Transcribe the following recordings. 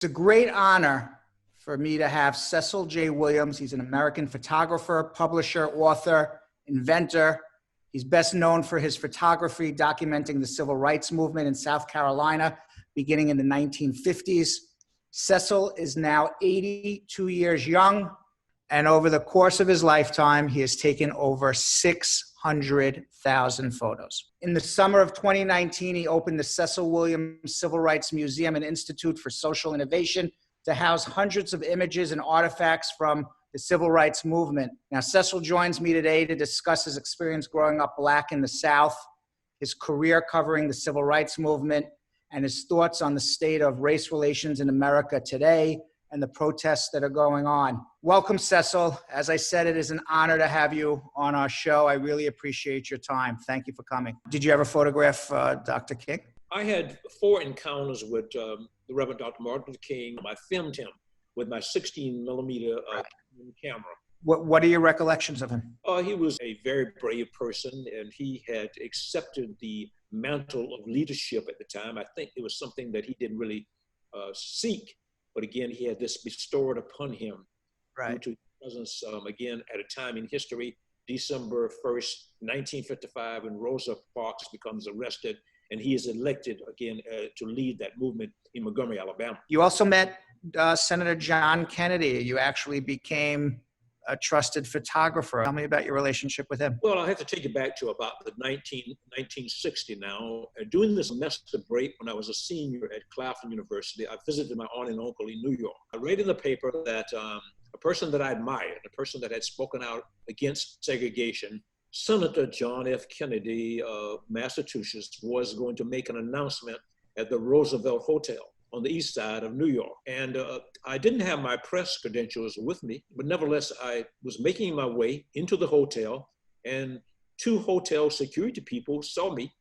It's a great honor for me to have Cecil J. Williams. He's an American photographer, publisher, author, inventor. He's best known for his photography documenting the civil rights movement in South Carolina, beginning in the 1950s. Cecil is now 82 years young, and over the course of his lifetime, he has taken over 600,000 photos. In the summer of 2019, he opened the Cecil Williams Civil Rights Museum and Institute for Social Innovation to house hundreds of images and artifacts from the civil rights movement. Now, Cecil joins me today to discuss his experience growing up Black in the South, his career covering the civil rights movement, and his thoughts on the state of race relations in America today and the protests that are going on. Welcome, Cecil. As I said, it is an honor to have you on our show. I really appreciate your time. Thank you for coming. Did you ever photograph Dr. King? I had 4 encounters with the Reverend Dr. Martin Luther King. I filmed him with my 16 millimeter camera. What are your recollections of him? He was a very brave person, and he had accepted the mantle of leadership at the time. I think it was something that he didn't really seek, but again, he had this bestowed upon him due to presence, again, at a time in history, December 1st, 1955, when Rosa Parks becomes arrested, and he is elected again to lead that movement in Montgomery, Alabama. You also met Senator John Kennedy. You actually became a trusted photographer. Tell me about your relationship with him. Well, I have to take it back to about the 1960 now. During this semester break, when I was a senior at Claflin University, I visited my aunt and uncle in New York. I read in the paper that a person that I admired, a person that had spoken out against segregation, Senator John F. Kennedy of Massachusetts, was going to make an announcement at the Roosevelt Hotel on the east side of New York. And I didn't have my press credentials with me, but nevertheless, I was making my way into the hotel, and 2 hotel security people saw me.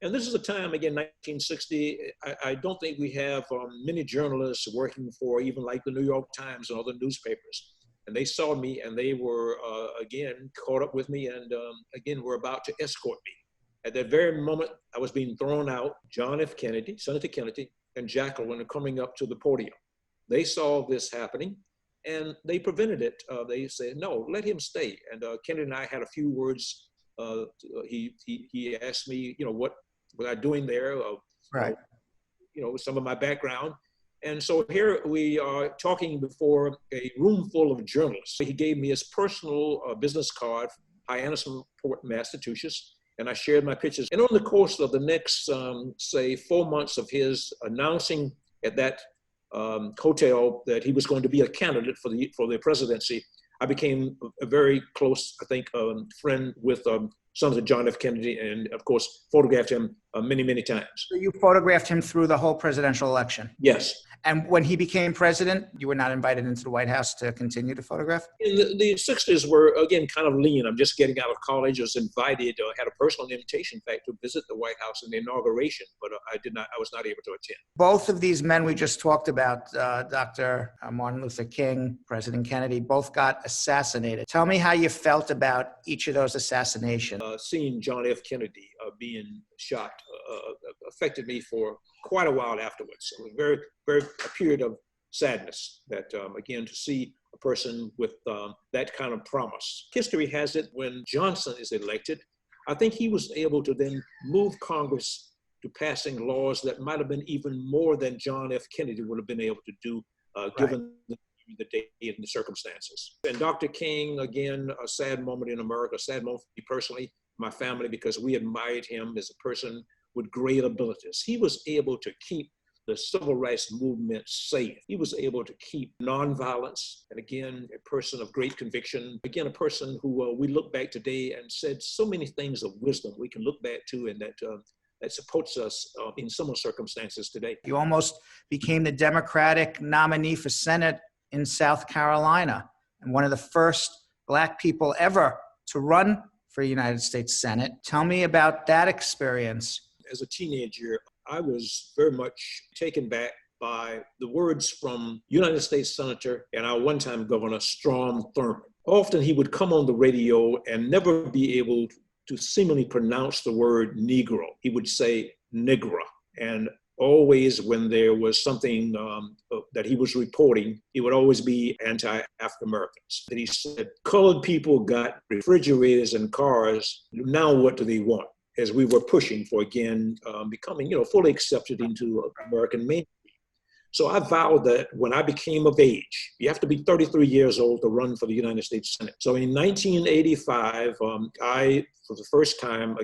And this is a time, again, 1960, I don't think we have many journalists working for even like the New York Times and other newspapers. And they saw me, and they were, again, caught up with me, and again, were about to escort me. At that very moment, I was being thrown out. John F. Kennedy, Senator Kennedy, and Jacqueline are coming up to the podium. They saw this happening, and they prevented it. They said, no, let him stay. And Kennedy and I had a few words. He asked me, what was I doing there? Some of my background. And so here we are talking before a room full of journalists. He gave me his personal business card, Hyannisport, Massachusetts, and I shared my pictures. And on the course of the next, say, 4 months of his announcing at that hotel that he was going to be a candidate for the presidency, I became a very close, I think, friend with Senator John F. Kennedy, and of course, photographed him many, many times. So you photographed him through the whole presidential election? Yes. And when he became president, you were not invited into the White House to continue to photograph? In the 60s were, again, kind of lean. I'm just getting out of college. I was invited, had a personal invitation, in fact, to visit the White House in the inauguration, but I was not able to attend. Both of these men we just talked about, Dr. Martin Luther King, President Kennedy, both got assassinated. Tell me how you felt about each of those assassinations. Seeing John F. Kennedy being shot affected me for quite a while afterwards. It was a period of sadness that, again, to see a person with that kind of promise. History has it when Johnson is elected, I think he was able to then move Congress to passing laws that might have been even more than John F. Kennedy would have been able to do, given the day and the circumstances. And Dr. King, again, a sad moment in America, a sad moment for me personally, my family, because we admired him as a person with great abilities. He was able to keep the civil rights movement safe. He was able to keep nonviolence, and again, a person of great conviction. Again, a person who we look back today and said so many things of wisdom we can look back to, and that supports us in similar circumstances today. You almost became the Democratic nominee for Senate in South Carolina, and one of the first Black people ever to run for the United States Senate. Tell me about that experience. As a teenager, I was very much taken back by the words from United States Senator and our one-time Governor, Strom Thurmond. Often he would come on the radio and never be able to seemingly pronounce the word Negro. He would say Negra. And always, when there was something that he was reporting, it would always be anti-African Americans. That he said, colored people got refrigerators and cars. Now what do they want? As we were pushing for, again, becoming, fully accepted into American mainstream. So I vowed that when I became of age, you have to be 33 years old to run for the United States Senate. So in 1985, I, for the first time,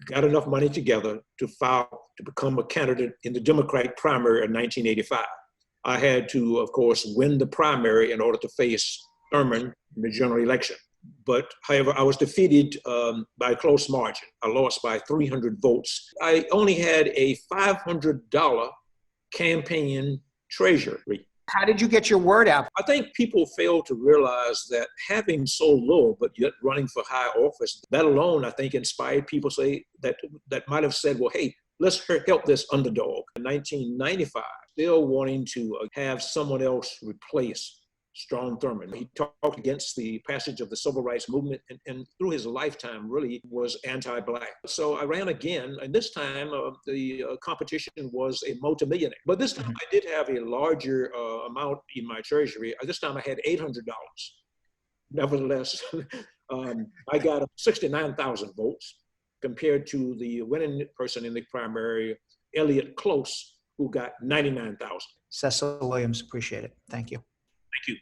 got enough money together to file to become a candidate in the Democratic primary in 1985. I had to, of course, win the primary in order to face Thurman in the general election. But however, I was defeated by a close margin. I lost by 300 votes. I only had a $500 campaign treasury. How did you get your word out? I think people fail to realize that having so little, but yet running for high office, that alone, I think, inspired people say that might have said, well, hey, let's help this underdog. In 1995, still wanting to have someone else replace Strom Thurmond. He talked against the passage of the Civil Rights Movement, and through his lifetime really was anti-Black. So I ran again, and this time the competition was a multimillionaire. But this time I did have a larger amount in my treasury. This time I had $800. Nevertheless, I got 69,000 votes compared to the winning person in the primary, Elliot Close, who got 99,000. Cecil Williams, appreciate it. Thank you. Thank you.